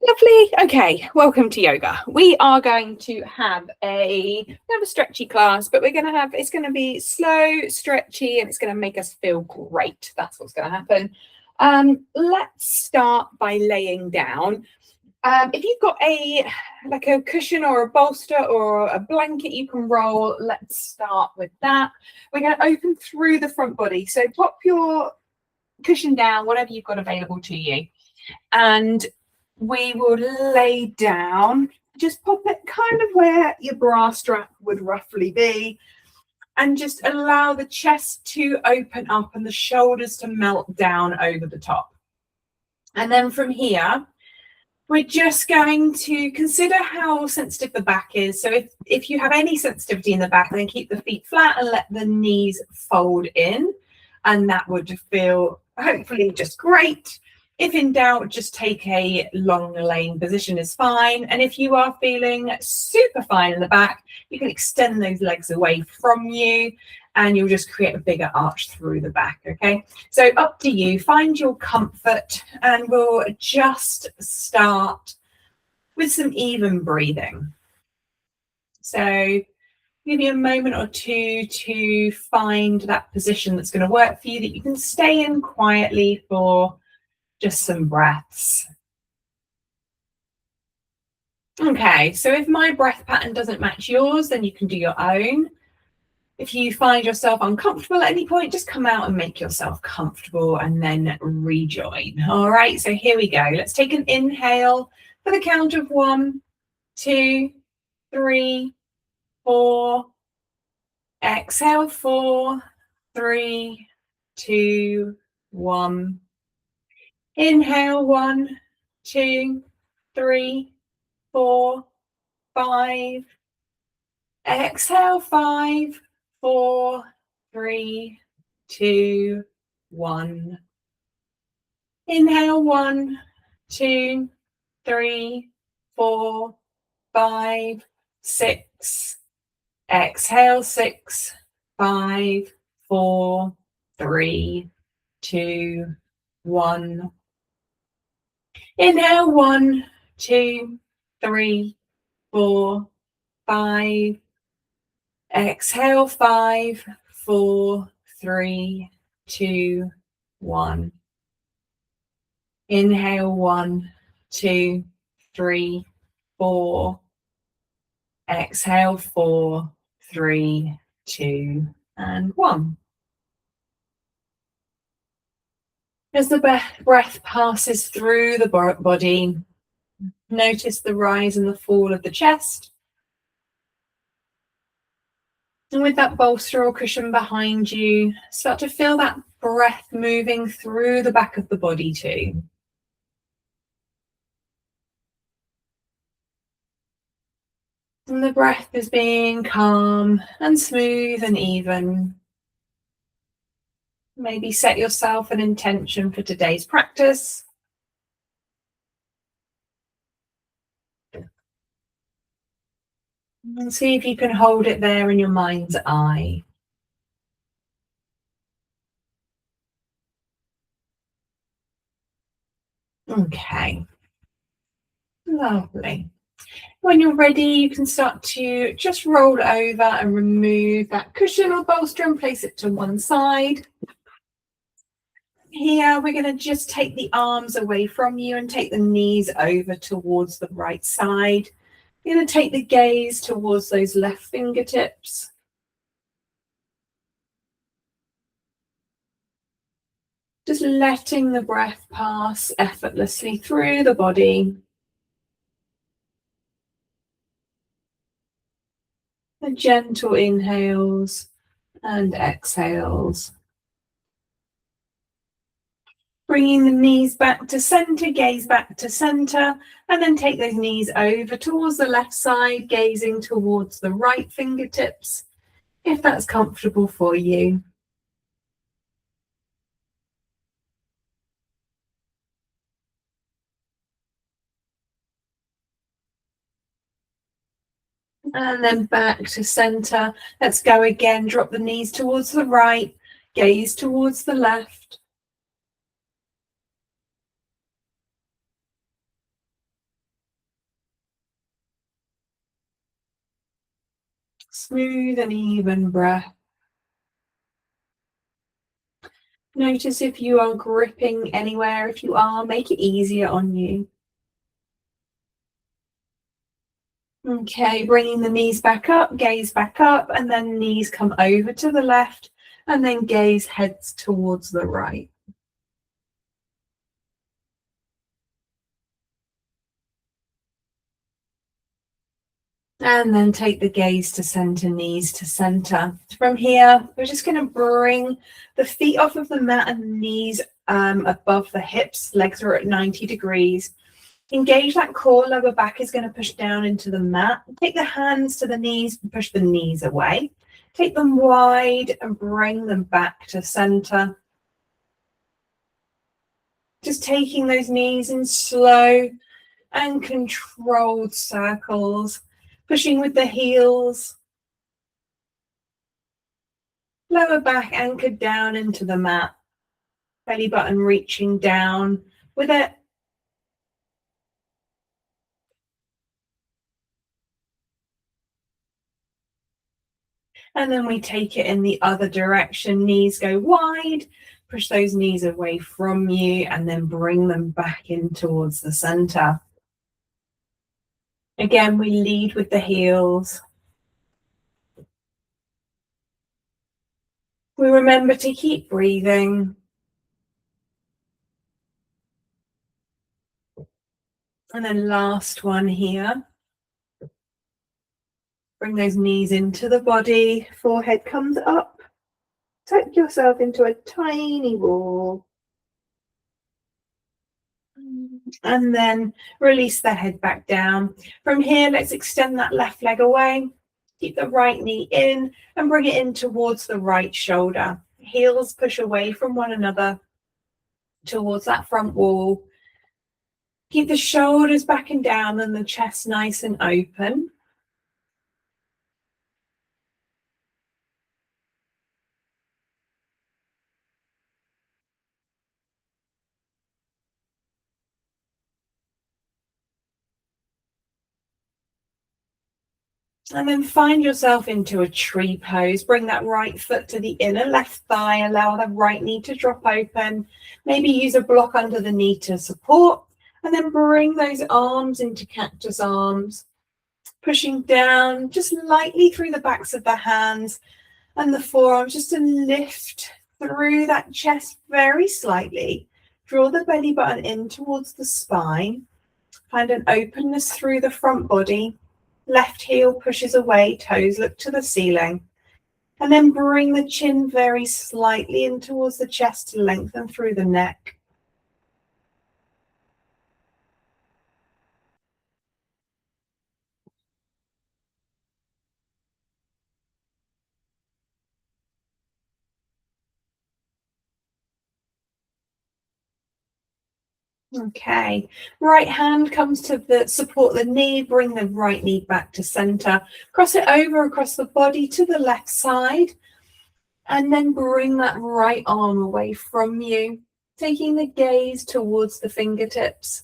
Lovely. Okay, welcome to yoga. We are going to have a stretchy class, but it's going to be slow, stretchy, and it's going to make us feel great. That's what's going to happen. Let's start by laying down. If you've got a cushion or a bolster or a blanket you can roll, let's start with that. We're going to open through the front body. So pop your cushion down, whatever you've got available to you. And we will lay down, just pop it kind of where your bra strap would roughly be, and just allow the chest to open up and the shoulders to melt down over the top. And then from here, we're just going to consider how sensitive the back is. So if you have any sensitivity in the back, then keep the feet flat and let the knees fold in, and that would feel hopefully just great. If in doubt, just take a long laying position is fine. And if you are feeling super fine in the back, you can extend those legs away from you and you'll just create a bigger arch through the back, okay? So up to you, find your comfort, and we'll just start with some even breathing. So give you a moment or two to find that position that's going to work for you, that you can stay in quietly for just some breaths. Okay, so if my breath pattern doesn't match yours, then you can do your own. If you find yourself uncomfortable at any point, just come out and make yourself comfortable and then rejoin. All right, so here we go. Let's take an inhale for the count of 1, 2, 3, 4. Exhale, 4, 3, 2, 1. Inhale, 1, 2, 3, 4, 5. Exhale, 5, 4, 3, 2, 1. Inhale, 1, 2, 3, 4, 5, 6. Exhale, 6, 5, 4, 3, 2, 1. Inhale, 1, 2, 3, 4, 5. Exhale, 5, 4, 3, 2, 1. Inhale, 1, 2, 3, 4. Exhale, 4, 3, 2, and 1. As the breath passes through the body, notice the rise and the fall of the chest. And with that bolster or cushion behind you, start to feel that breath moving through the back of the body too. And the breath is being calm and smooth and even. Maybe set yourself an intention for today's practice. And see if you can hold it there in your mind's eye. Okay. Lovely. When you're ready, you can start to just roll over and remove that cushion or bolster and place it to one side. Here, we're going to just take the arms away from you and take the knees over towards the right side. You're going to take the gaze towards those left fingertips. Just letting the breath pass effortlessly through the body. The gentle inhales and exhales. Bringing the knees back to center, gaze back to center, and then take those knees over towards the left side, gazing towards the right fingertips, if that's comfortable for you. And then back to center. Let's go again. Drop the knees towards the right, gaze towards the left. Smooth and even breath. Notice if you are gripping anywhere. If you are, make it easier on you. Okay, bringing the knees back up, gaze back up, and then knees come over to the left, and then gaze heads towards the right. And then take the gaze to center, knees to center. From here, we're just going to bring the feet off of the mat and knees above the hips. Legs are at 90 degrees. Engage that core, lower back is going to push down into the mat. Take the hands to the knees and push the knees away. Take them wide and bring them back to center. Just taking those knees in slow and controlled circles, pushing with the heels. Lower back anchored down into the mat. Belly button reaching down with it. And then we take it in the other direction. Knees go wide. Push those knees away from you and then bring them back in towards the center. Again, we lead with the heels. We remember to keep breathing. And then last one here. Bring those knees into the body. Forehead comes up. Tuck yourself into a tiny ball. And then release the head back down. From here, let's extend that left leg away. Keep the right knee in and bring it in towards the right shoulder. Heels push away from one another towards that front wall. Keep the shoulders back and down and the chest nice and open. And then find yourself into a tree pose. Bring that right foot to the inner left thigh. Allow the right knee to drop open. Maybe use a block under the knee to support. And then bring those arms into cactus arms. Pushing down just lightly through the backs of the hands and the forearms, just to lift through that chest very slightly. Draw the belly button in towards the spine. Find an openness through the front body. Left heel pushes away, toes look to the ceiling. And then bring the chin very slightly in towards the chest to lengthen through the neck. Okay, right hand comes to support the knee, bring the right knee back to center, cross it over across the body to the left side, and then bring that right arm away from you, taking the gaze towards the fingertips.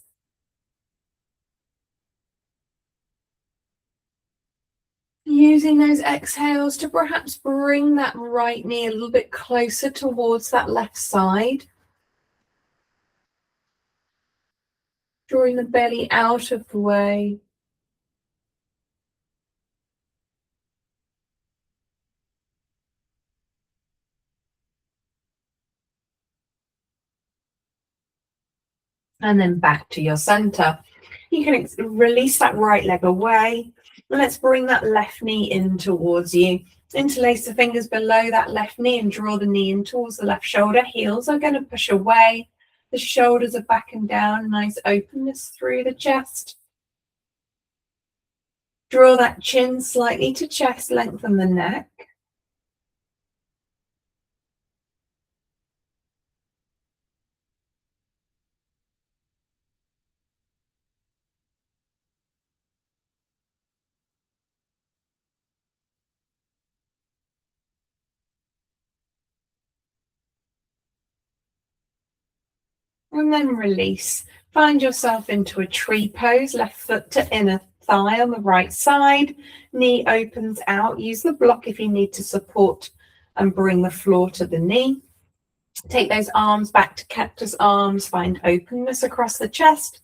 Using those exhales to perhaps bring that right knee a little bit closer towards that left side. Drawing the belly out of the way. And then back to your center. You can release that right leg away. And let's bring that left knee in towards you. Interlace the fingers below that left knee and draw the knee in towards the left shoulder. Heels are going to push away. The shoulders are back and down. Nice openness through the chest. Draw that chin slightly to chest, lengthen the neck. And then release. Find yourself into a tree pose, left foot to inner thigh on the right side. Knee opens out. Use the block if you need to support and bring the floor to the knee. Take those arms back to cactus arms. Find openness across the chest.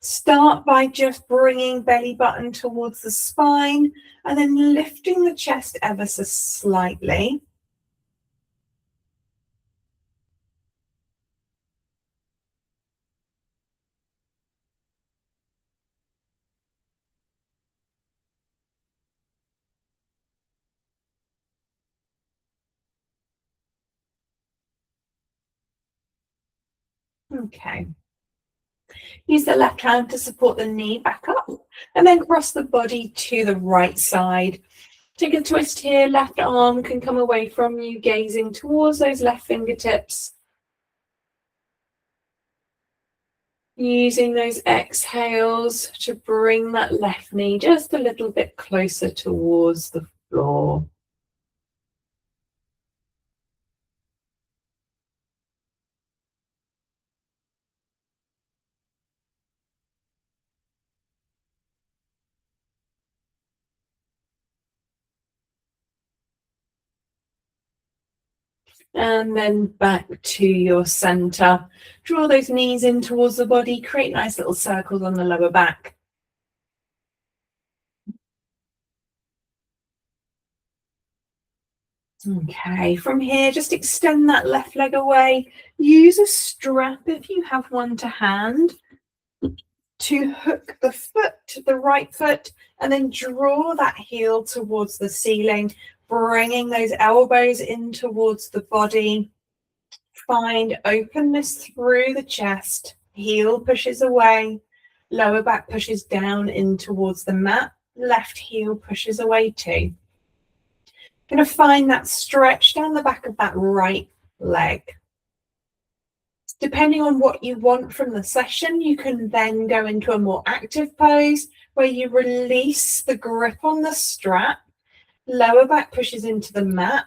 Start by just bringing belly button towards the spine and then lifting the chest ever so slightly. Okay. Use the left hand to support the knee back up and then cross the body to the right side. Take a twist here, left arm can come away from you, gazing towards those left fingertips. Using those exhales to bring that left knee just a little bit closer towards the floor. And then back to your center. Draw those knees in towards the body, create nice little circles on the lower back. Okay, from here, just extend that left leg away. Use a strap if you have one to hand to hook the foot, the right foot, and then draw that heel towards the ceiling, bringing those elbows in towards the body. Find openness through the chest. Heel pushes away. Lower back pushes down in towards the mat. Left heel pushes away too. Going to find that stretch down the back of that right leg. Depending on what you want from the session, you can then go into a more active pose where you release the grip on the strap. Lower back pushes into the mat,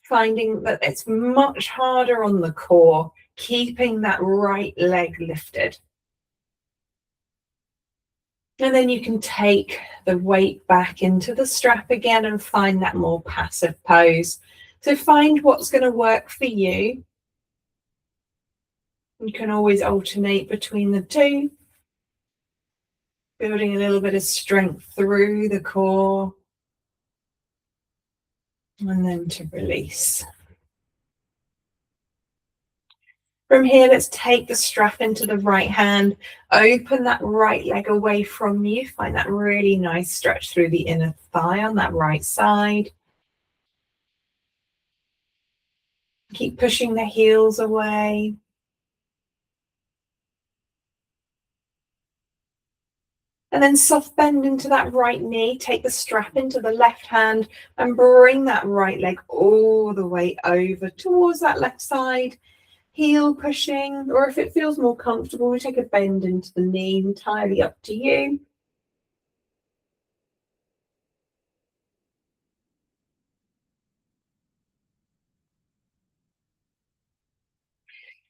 finding that it's much harder on the core, keeping that right leg lifted. And then you can take the weight back into the strap again and find that more passive pose. So find what's going to work for you. You can always alternate between the two, building a little bit of strength through the core. And then to release. From here, let's take the strap into the right hand, open that right leg away from you. Find that really nice stretch through the inner thigh on that right side. Keep pushing the heels away. And then soft bend into that right knee. Take the strap into the left hand and bring that right leg all the way over towards that left side. Heel pushing, or if it feels more comfortable, we take a bend into the knee, entirely up to you.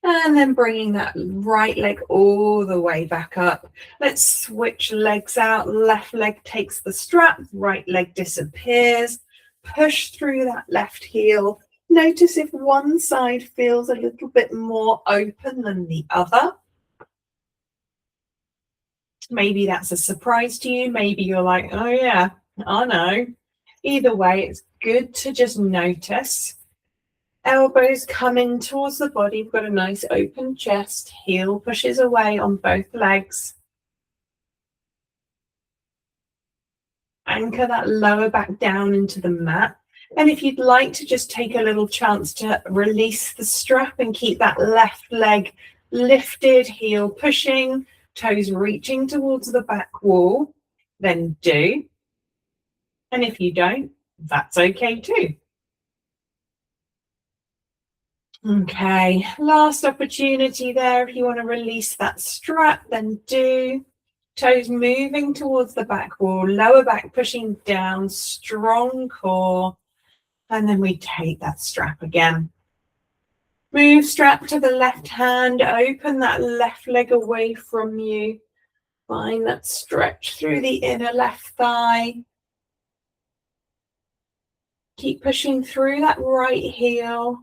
And then bringing that right leg all the way back up. Let's switch legs out. Left leg takes the strap, right leg disappears. Push through that left heel. Notice if one side feels a little bit more open than the other. Maybe that's a surprise to you. Maybe you're like, oh yeah, I know. Either way, it's good to just notice. Elbows come in towards the body. We've got a nice open chest. Heel pushes away on both legs. Anchor that lower back down into the mat. And if you'd like to just take a little chance to release the strap and keep that left leg lifted, heel pushing, toes reaching towards the back wall, then do. And if you don't, that's okay too. Okay, last opportunity there. If you want to release that strap, then do. Toes moving towards the back wall, lower back pushing down, strong core. And then we take that strap again. Move strap to the left hand, open that left leg away from you. Find that stretch through the inner left thigh. Keep pushing through that right heel.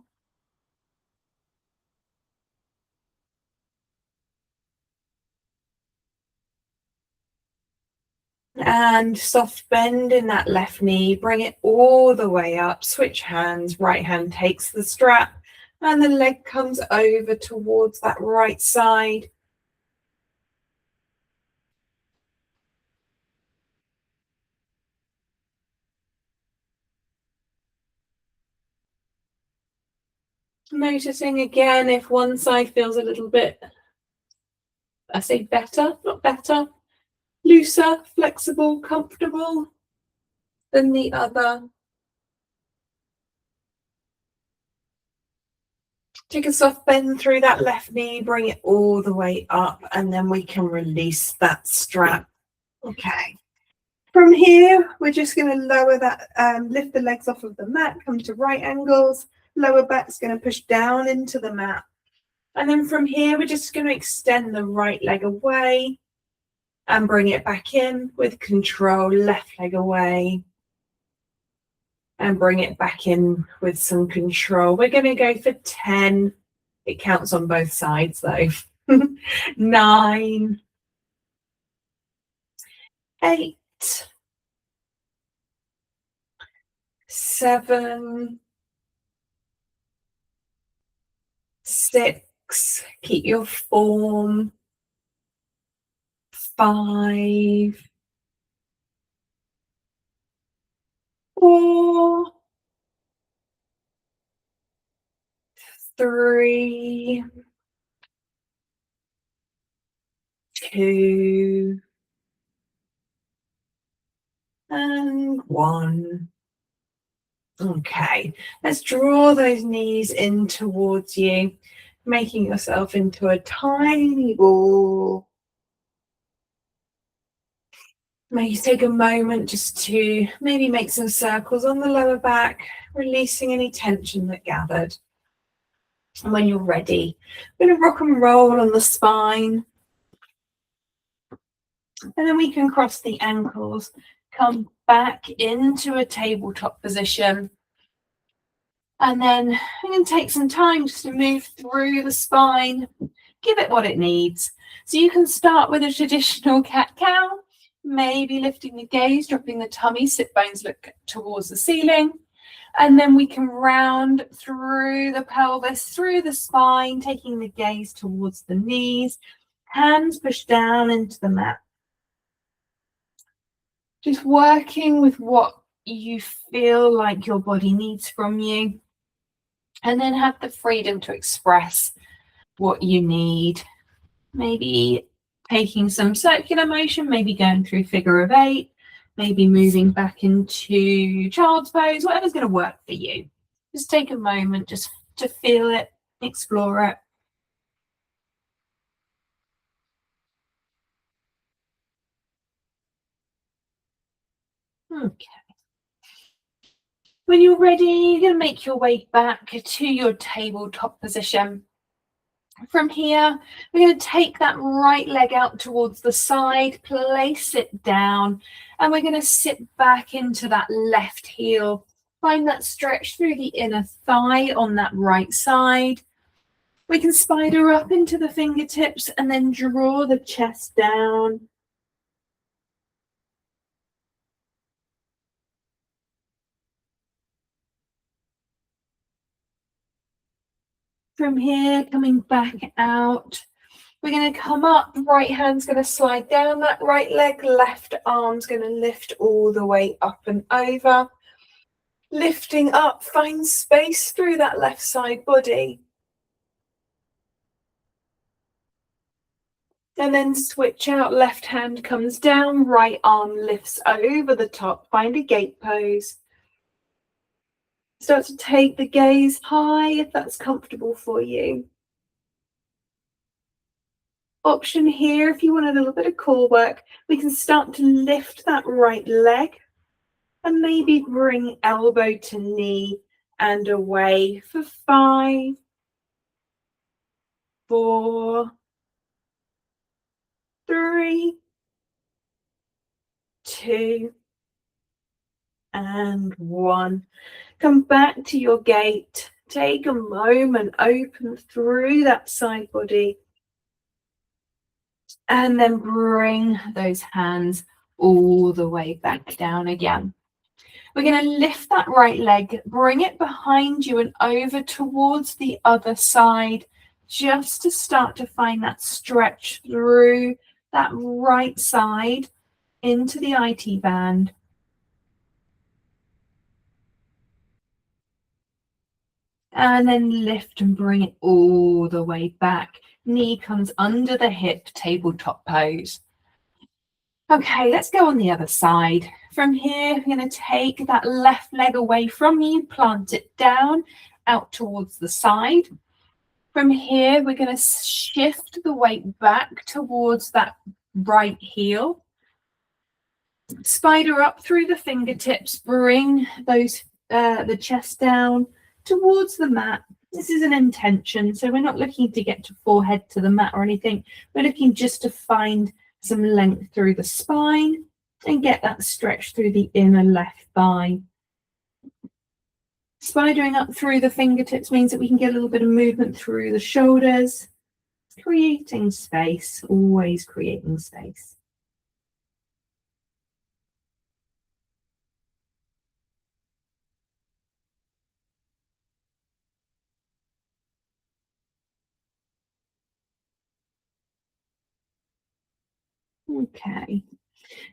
And soft bend in that left knee. Bring it all the way up. Switch hands. Right hand takes the strap. And the leg comes over towards that right side. Noticing again if one side feels a little bit, I say better, not better, looser, flexible, comfortable than the other. Take a soft bend through that left knee, bring it all the way up, and then we can release that strap. Okay. From here, we're just going to lower that, lift the legs off of the mat, come to right angles. Lower back's going to push down into the mat. And then from here, we're just going to extend the right leg away and bring it back in with control. Left leg away and bring it back in with some control. We're going to go for 10. It counts on both sides though. 9, 8, 7, 6, keep your form. 5, 4, 3, 2, and 1. Okay, let's draw those knees in towards you, making yourself into a tiny ball. Maybe take a moment just to maybe make some circles on the lower back, releasing any tension that gathered. And when you're ready, we're going to rock and roll on the spine. And then we can cross the ankles, come back into a tabletop position. And then we're going to take some time just to move through the spine, give it what it needs. So you can start with a traditional cat-cow, maybe lifting the gaze, dropping the tummy, sit bones look towards the ceiling. And then we can round through the pelvis, through the spine, taking the gaze towards the knees, hands push down into the mat. Just working with what you feel like your body needs from you. And then have the freedom to express what you need. Maybe taking some circular motion, maybe going through figure of 8, maybe moving back into child's pose, whatever's going to work for you. Just take a moment just to feel it, explore it. Okay. When you're ready, you're going to make your way back to your tabletop position. From here, we're going to take that right leg out towards the side, place it down, and we're going to sit back into that left heel. Find that stretch through the inner thigh on that right side. We can spider up into the fingertips and then draw the chest down. From here, coming back out, we're going to come up, right hand's going to slide down that right leg, left arm's going to lift all the way up and over. Lifting up, find space through that left side body. And then switch out, left hand comes down, right arm lifts over the top, find a gate pose. Start to take the gaze high if that's comfortable for you. Option here, if you want a little bit of core work, we can start to lift that right leg and maybe bring elbow to knee and away for 5, 4, 3, 2, and 1. Come back to your gate. Take a moment, open through that side body, and then bring those hands all the way back down again. We're going to lift that right leg, bring it behind you and over towards the other side, just to start to find that stretch through that right side into the IT band. And then lift and bring it all the way back. Knee comes under the hip, tabletop pose. Okay, let's go on the other side. From here, we're going to take that left leg away from you, plant it down, out towards the side. From here, we're going to shift the weight back towards that right heel. Spider up through the fingertips, bring those the chest down towards the mat. This is an intention, so we're not looking to get to forehead to the mat or anything. We're looking just to find some length through the spine and get that stretch through the inner left thigh. Spidering up through the fingertips means that we can get a little bit of movement through the shoulders, creating space, always creating space. Okay,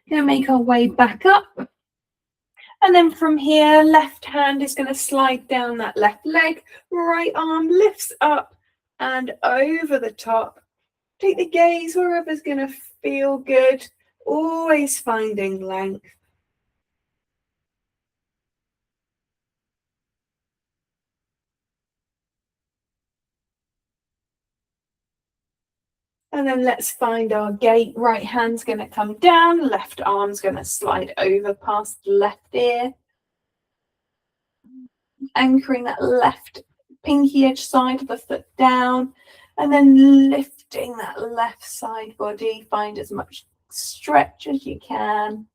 going to make our way back up. And then from here, left hand is going to slide down that left leg, right arm lifts up and over the top. Take the gaze wherever's going to feel good, always finding length. And then let's find our gate. Right hand's going to come down, left arm's going to slide over past the left ear. Anchoring that left pinky edge side of the foot down, and then lifting that left side body. Find as much stretch as you can.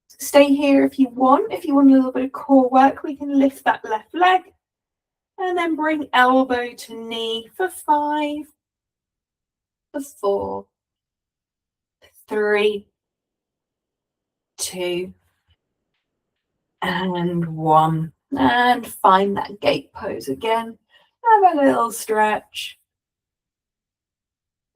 Stay here if you want. If you want a little bit of core work, we can lift that left leg and then bring elbow to knee for 5, for 4, 3, 2, and 1. And find that gate pose again. Have a little stretch.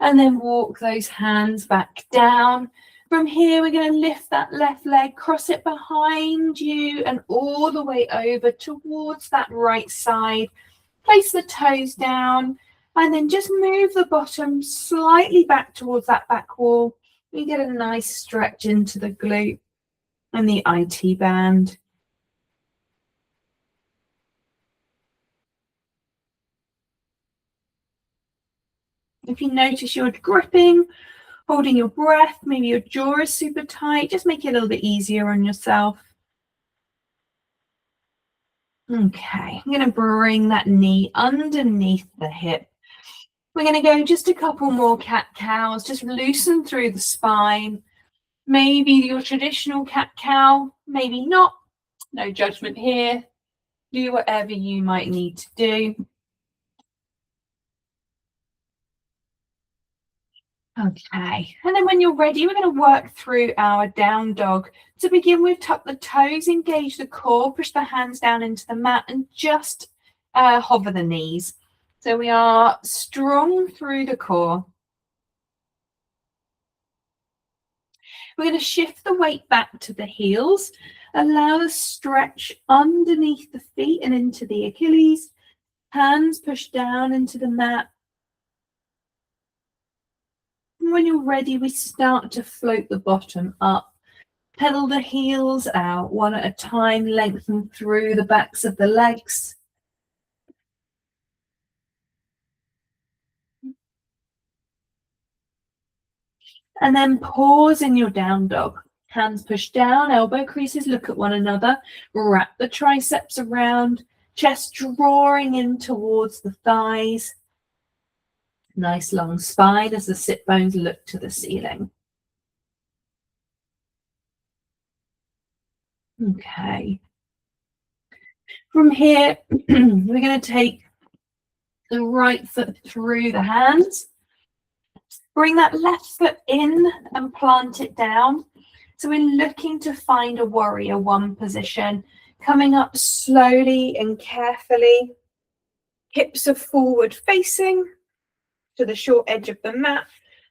And then walk those hands back down. From here, we're going to lift that left leg, cross it behind you and all the way over towards that right side. Place the toes down and then just move the bottom slightly back towards that back wall. You get a nice stretch into the glute and the IT band. If you notice you're gripping, holding your breath, maybe your jaw is super tight, just make it a little bit easier on yourself. Okay, I'm going to bring that knee underneath the hip. We're going to go just a couple more cat-cows, just loosen through the spine. Maybe your traditional cat-cow, maybe not. No judgment here. Do whatever you might need to do. Okay, and then when you're ready, we're going to work through our down dog. To begin with, tuck the toes, engage the core, push the hands down into the mat and just hover the knees. So we are strong through the core. We're going to shift the weight back to the heels, allow the stretch underneath the feet and into the Achilles. Hands push down into the mat. When you're ready, we start to float the bottom up. Pedal the heels out one at a time, lengthen through the backs of the legs. And then pause in your down dog. Hands push down, elbow creases look at one another. Wrap the triceps around, chest drawing in towards the thighs. Nice long spine as the sit bones look to the ceiling. Okay. From here, we're going to take the right foot through the hands. Bring that left foot in and plant it down. So we're looking to find a warrior one position, coming up slowly and carefully. Hips are forward facing to the short edge of the mat.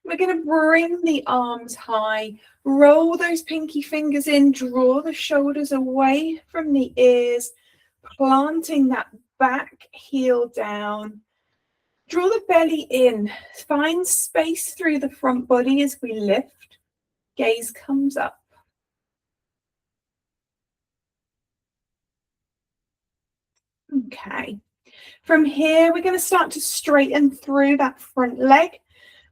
We're going to bring the arms high, roll those pinky fingers in, draw the shoulders away from the ears, planting that back heel down. Draw the belly in, find space through the front body as we lift. Gaze comes up. Okay. From here, we're going to start to straighten through that front leg.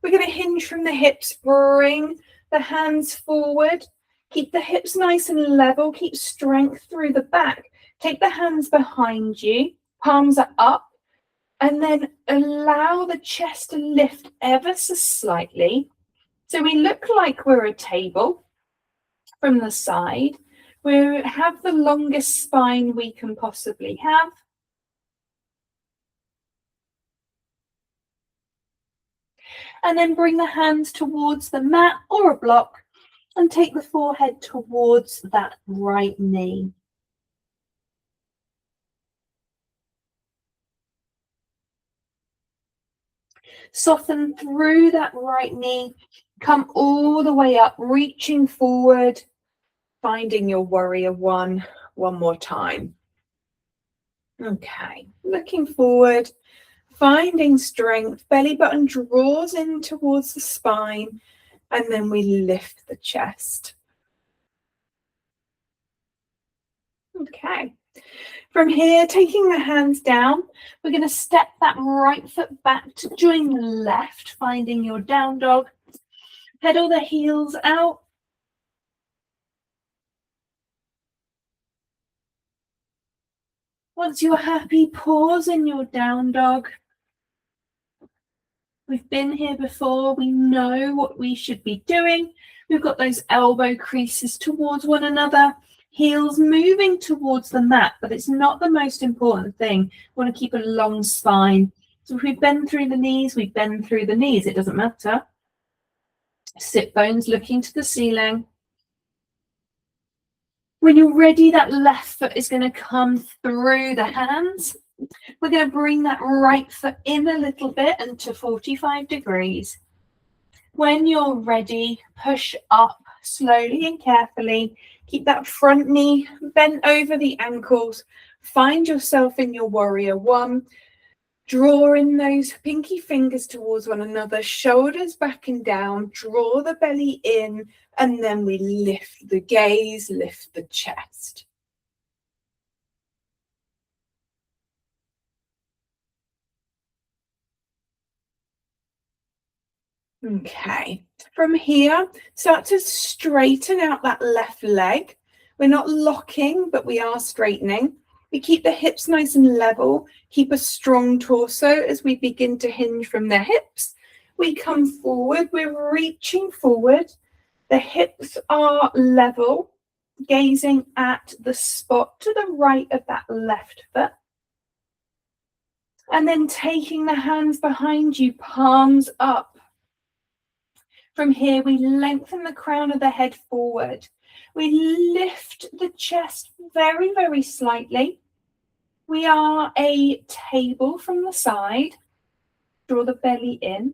We're going to hinge from the hips, bring the hands forward. Keep the hips nice and level, keep strength through the back. Take the hands behind you, palms are up, and then allow the chest to lift ever so slightly. So we look like we're a table from the side. We have the longest spine we can possibly have. And then bring the hands towards the mat or a block and take the forehead towards that right knee. Soften through that right knee, come all the way up, reaching forward, finding your warrior one more time. Okay, looking forward, finding strength, belly button draws in towards the spine, and then we lift the chest. Okay. From here, taking the hands down, we're going to step that right foot back to join the left, finding your down dog. Pedal the heels out. Once you're happy, pause in your down dog. We've been here before. We know what we should be doing. We've got those elbow creases towards one another. Heels moving towards the mat, but it's not the most important thing. We want to keep a long spine. So if we bend through the knees, we bend through the knees. It doesn't matter. Sit bones looking to the ceiling. When you're ready, that left foot is going to come through the hands. We're going to bring that right foot in a little bit into 45 degrees. When you're ready, push up slowly and carefully. Keep that front knee bent over the ankles. Find yourself in your warrior one. Draw in those pinky fingers towards one another, shoulders back and down. Draw the belly in, and then we lift the gaze, lift the chest. Okay, from here, start to straighten out that left leg. We're not locking, but we are straightening. We keep the hips nice and level, keep a strong torso as we begin to hinge from the hips. We come forward, we're reaching forward. The hips are level, gazing at the spot to the right of that left foot. And then taking the hands behind you, palms up. From here, we lengthen the crown of the head forward. We lift the chest very, very slightly. We are a table from the side. Draw the belly in.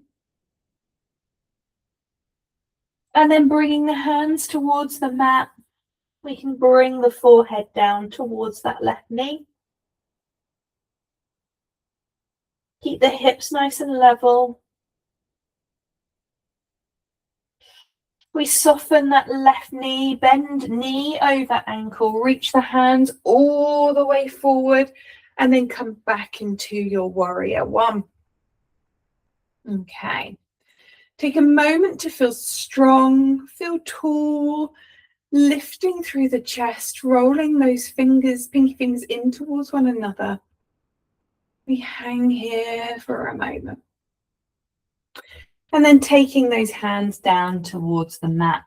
And then bringing the hands towards the mat, we can bring the forehead down towards that left knee. Keep the hips nice and level. We soften that left knee, bend knee over ankle, reach the hands all the way forward, and then come back into your warrior one. Okay. Take a moment to feel strong, feel tall, lifting through the chest, rolling those fingers, pinky fingers in towards one another. We hang here for a moment. And then taking those hands down towards the mat.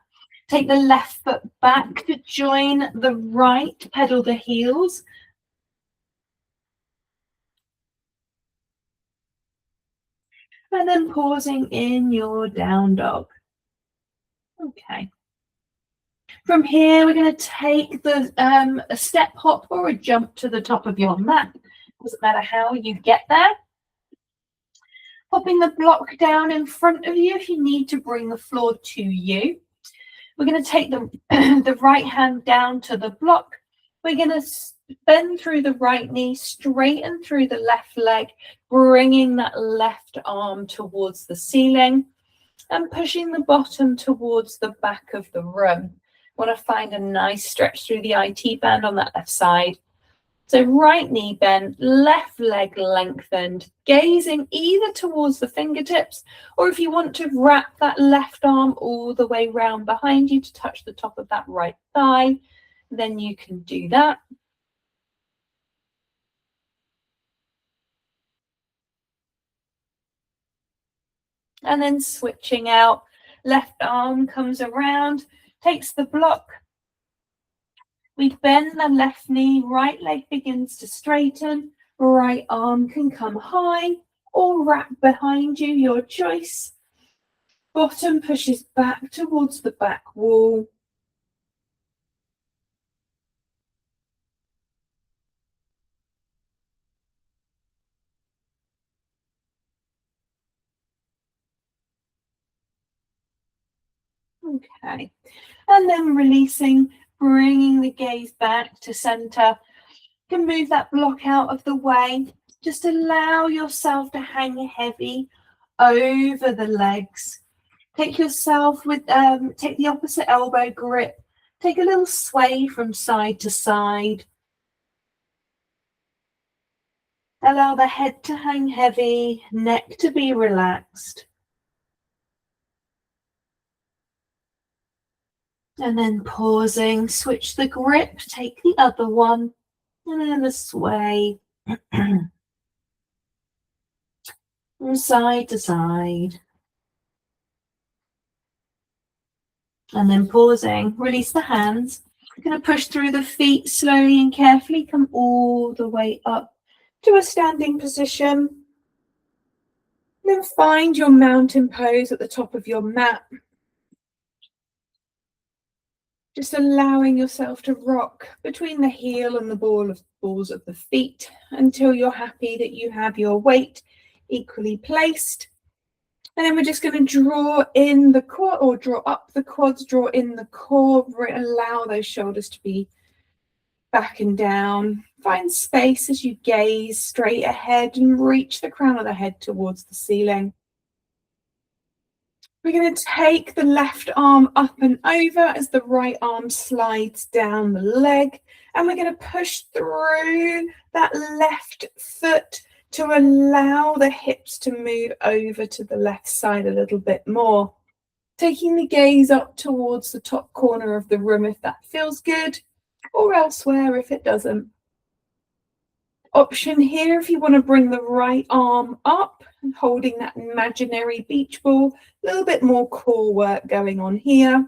Take the left foot back to join the right, pedal the heels. And then pausing in your down dog. Okay. From here, we're going to take the a step hop or a jump to the top of your mat. Doesn't matter how you get there. Popping the block down in front of you if you need to bring the floor to you. We're going to take the, the right hand down to the block. We're going to bend through the right knee, straighten through the left leg, bringing that left arm towards the ceiling and pushing the bottom towards the back of the room. Want to find a nice stretch through the IT band on that left side. So right knee bent, left leg lengthened, gazing either towards the fingertips, or if you want to wrap that left arm all the way round behind you to touch the top of that right thigh, then you can do that. And then switching out, left arm comes around, takes the block. We bend the left knee, right leg begins to straighten, right arm can come high or wrap behind you, your choice. Bottom pushes back towards the back wall. Okay, and then releasing, bringing the gaze back to center. You can move that block out of the way. Just allow yourself to hang heavy over the legs. Take yourself with, take the opposite elbow grip. Take a little sway from side to side. Allow the head to hang heavy, neck to be relaxed. And then pausing, switch the grip, take the other one, and then the sway. From side to side. And then pausing, release the hands. You're going to push through the feet slowly and carefully, come all the way up to a standing position. Then find your mountain pose at the top of your mat. Just allowing yourself to rock between the heel and the balls of the feet until you're happy that you have your weight equally placed. And then we're just going to draw in the core, or draw up the quads, draw in the core, allow those shoulders to be back and down. Find space as you gaze straight ahead and reach the crown of the head towards the ceiling. We're going to take the left arm up and over as the right arm slides down the leg. And we're going to push through that left foot to allow the hips to move over to the left side a little bit more. Taking the gaze up towards the top corner of the room if that feels good, or elsewhere if it doesn't. Option here if you want to bring the right arm up and holding that imaginary beach ball. A little bit more core work going on here.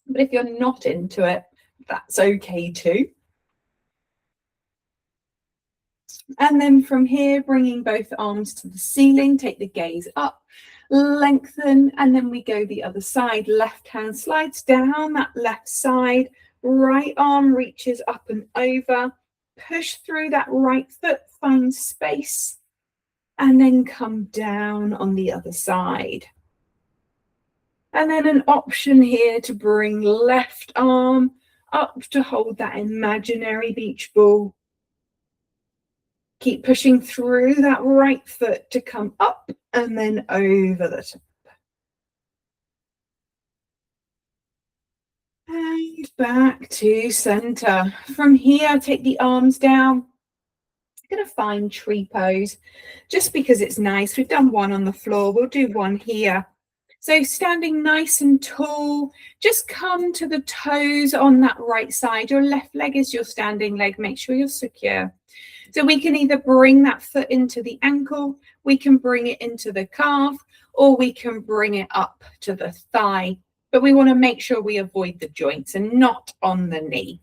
But if you're not into it, that's okay too. And then from here, bringing both arms to the ceiling, take the gaze up, lengthen, and then we go the other side. Left hand slides down that left side, right arm reaches up and over, push through that right foot, find space, and then come down on the other side. And then an option here to bring left arm up to hold that imaginary beach ball. Keep pushing through that right foot to come up and then over the top. And back to center. From here, take the arms down. I'm going to find tree pose just because it's nice. We've done one on the floor. We'll do one here. So standing nice and tall, just come to the toes on that right side. Your left leg is your standing leg. Make sure you're secure. So we can either bring that foot into the ankle, we can bring it into the calf, or we can bring it up to the thigh. but we want to make sure we avoid the joints and not on the knee.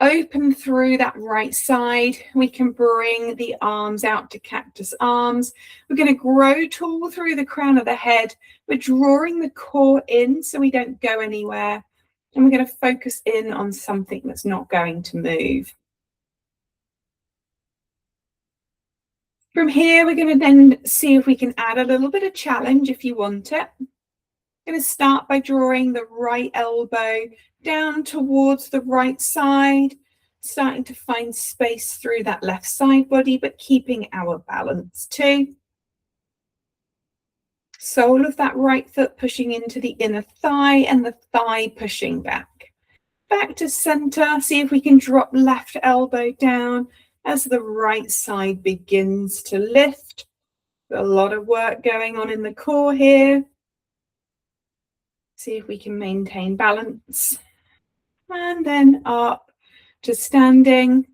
Open through that right side. We can bring the arms out to cactus arms. We're going to grow tall through the crown of the head. We're drawing the core in so we don't go anywhere. And we're going to focus in on something that's not going to move. From here, we're going to then see if we can add a little bit of challenge if you want it. I'm going to start by drawing the right elbow down towards the right side, starting to find space through that left side body, but keeping our balance too. Sole of that right foot pushing into the inner thigh and the thigh pushing back. Back to center, see if we can drop left elbow down as the right side begins to lift. A lot of work going on in the core here. See if we can maintain balance. And then up to standing.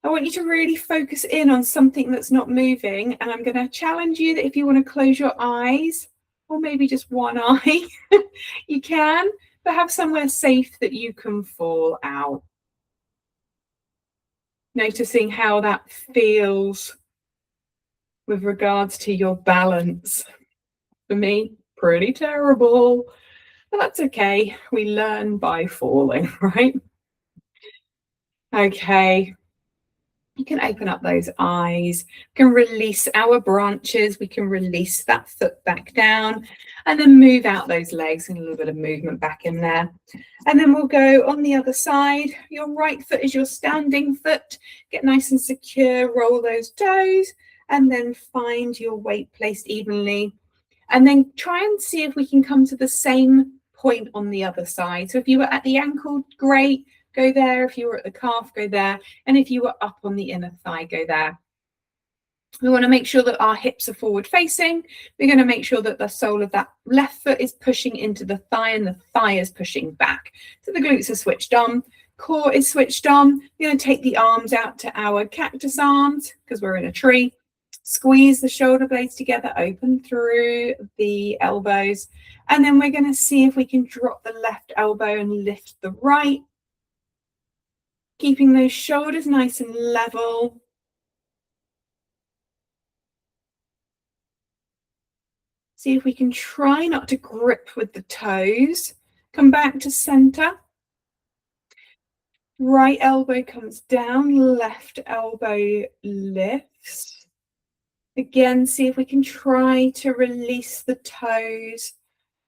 I want you to really focus in on something that's not moving. And I'm going to challenge you that if you want to close your eyes, or maybe just one eye, you can, but have somewhere safe that you can fall out. Noticing how that feels with regards to your balance. For me, pretty terrible. But that's okay. We learn by falling, right? Okay. You can open up those eyes. We can release our branches. We can release that foot back down and then move out those legs and a little bit of movement back in there. And then we'll go on the other side. Your right foot is your standing foot. Get nice and secure, roll those toes, and then find your weight placed evenly. And then try and see if we can come to the same point on the other side. So if you were at the ankle, great. Go there. If you were at the calf, go there. And if you were up on the inner thigh, go there. We want to make sure that our hips are forward facing. We're going to make sure that the sole of that left foot is pushing into the thigh and the thigh is pushing back. So the glutes are switched on. Core is switched on. We're going to take the arms out to our cactus arms because we're in a tree. Squeeze the shoulder blades together, open through the elbows. And then we're going to see if we can drop the left elbow and lift the right. Keeping those shoulders nice and level. See if we can try not to grip with the toes. Come back to center. Right elbow comes down, left elbow lifts. Again, see if we can try to release the toes,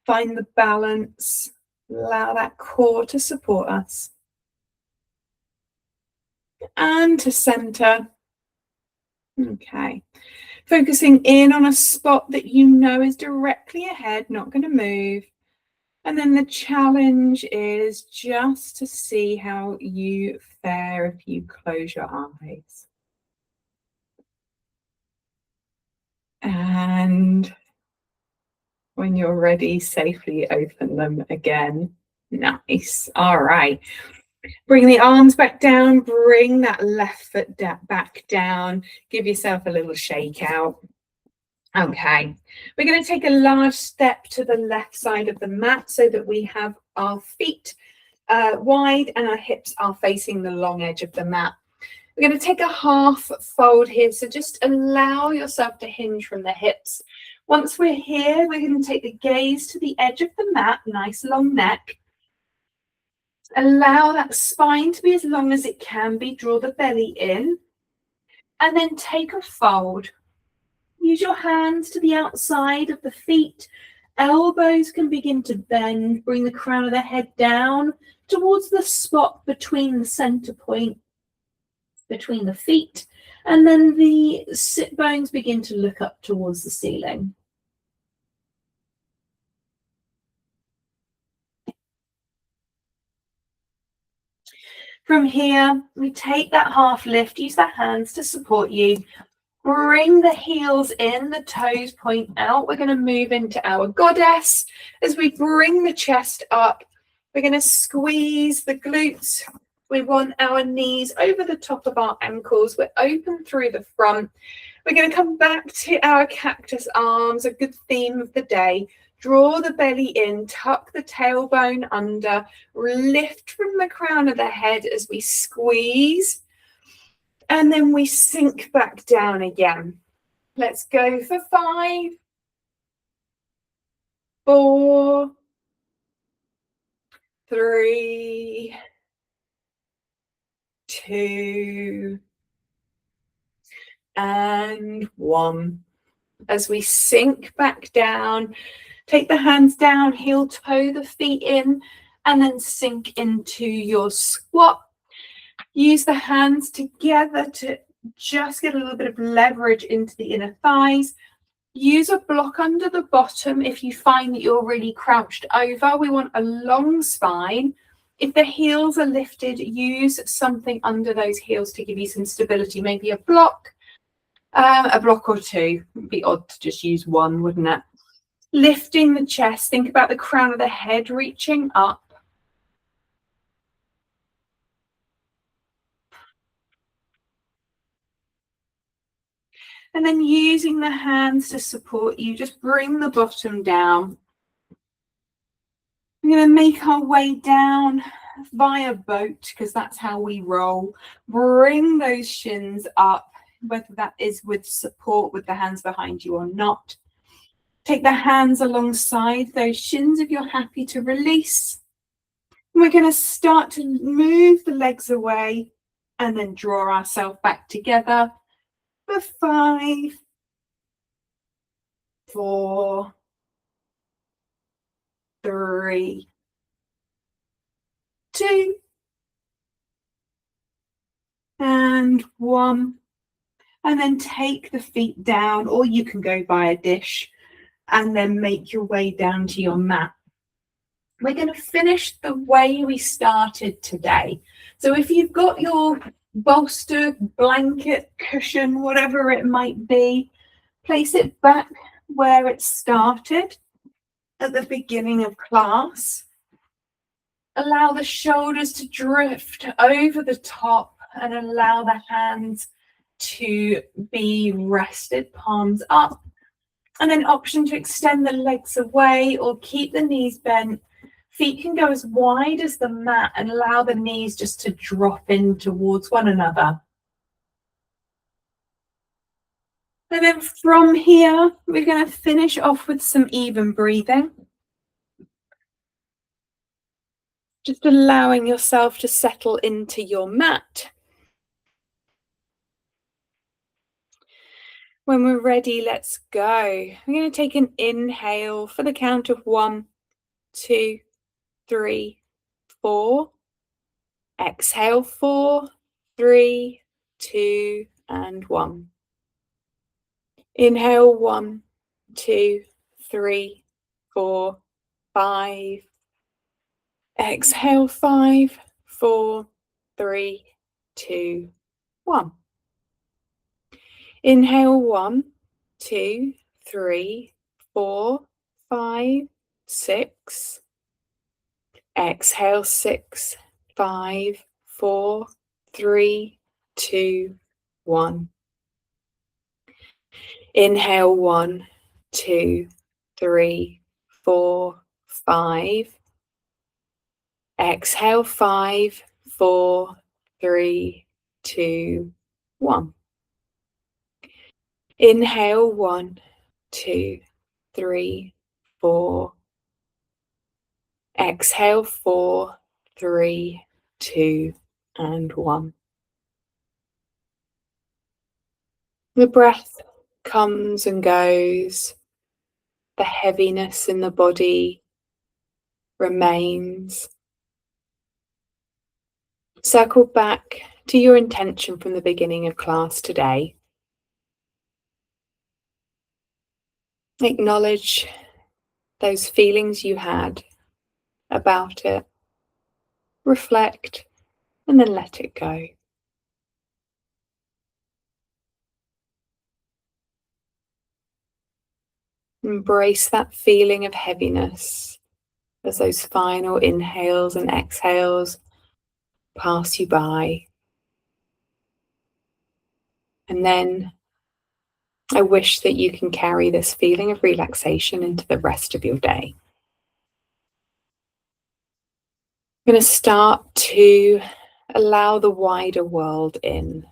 find the balance, allow that core to support us. And to center. Okay. Focusing in on a spot that you know is directly ahead, not going to move. And then the challenge is just to see how you fare if you close your eyes. And when you're ready, safely open them again. Nice. All right. Bring the arms back down, bring that left foot back down, give yourself a little shake out. Okay, we're going to take a large step to the left side of the mat so that we have our feet wide and our hips are facing the long edge of the mat. We're going to take a half fold here, so just allow yourself to hinge from the hips. Once we're here, we're going to take the gaze to the edge of the mat, nice long neck. Allow that spine to be as long as it can be. Draw the belly in. And then take a fold. Use your hands to the outside of the feet. Elbows can begin to bend. Bring the crown of the head down towards the spot between the center point, between the feet. And then the sit bones begin to look up towards the ceiling. From here, we take that half lift, use the hands to support you. Bring the heels in, the toes point out. We're going to move into our goddess. As we bring the chest up, we're going to squeeze the glutes. We want our knees over the top of our ankles. We're open through the front. We're going to come back to our cactus arms, a good theme of the day. Draw the belly in, tuck the tailbone under, lift from the crown of the head as we squeeze, and then we sink back down again. Let's go for 5, 4, 3, 2, and 1. As we sink back down, take the hands down, heel toe the feet in, and then sink into your squat. Use the hands together to just get a little bit of leverage into the inner thighs. Use a block under the bottom if you find that you're really crouched over. We want a long spine. If the heels are lifted, use something under those heels to give you some stability, maybe a block or two. It'd be odd to just use one, wouldn't it? Lifting the chest, think about the crown of the head reaching up. And then using the hands to support you, just bring the bottom down. We're going to make our way down via boat because that's how we roll. Bring those shins up, whether that is with support with the hands behind you or not. Take the hands alongside those shins if you're happy to release. We're going to start to move the legs away and then draw ourselves back together for 5, 4, 3, 2, and 1. And then take the feet down, or you can go by a dish and then make your way down to your mat. We're going to finish the way we started today. So if you've got your bolster, blanket, cushion, whatever it might be, place it back where it started at the beginning of class. Allow the shoulders to drift over the top and allow the hands to be rested, palms up. And then option to extend the legs away or keep the knees bent. Feet can go as wide as the mat and allow the knees just to drop in towards one another. And then from here, we're going to finish off with some even breathing. Just allowing yourself to settle into your mat. When we're ready, let's go. We're going to take an inhale for the count of 1, 2, 3, 4. Exhale, 4, 3, 2, and 1. Inhale, 1, 2, 3, 4, 5. Exhale, 5, 4, 3, 2, 1. Inhale, 1, 2, 3, 4, 5, 6. Exhale, 6, 5, 4, 3, 2, 1. Inhale, 1, 2, 3, 4, 5. Exhale, 5, 4, 3, 2, 1. Inhale, 1, 2, 3, 4. Exhale, 4, 3, 2, and 1. The breath comes and goes. The heaviness in the body remains. Circle back to your intention from the beginning of class today. Acknowledge those feelings you had about it. Reflect and then let it go. Embrace that feeling of heaviness as those final inhales and exhales pass you by. And then I wish that you can carry this feeling of relaxation into the rest of your day. I'm going to start to allow the wider world in.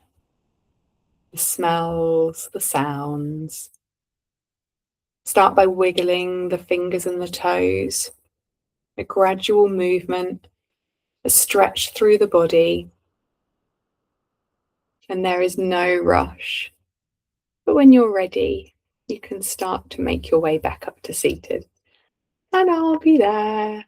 The smells, the sounds. Start by wiggling the fingers and the toes. A gradual movement, a stretch through the body. And there is no rush. But when you're ready, you can start to make your way back up to seated. And I'll be there.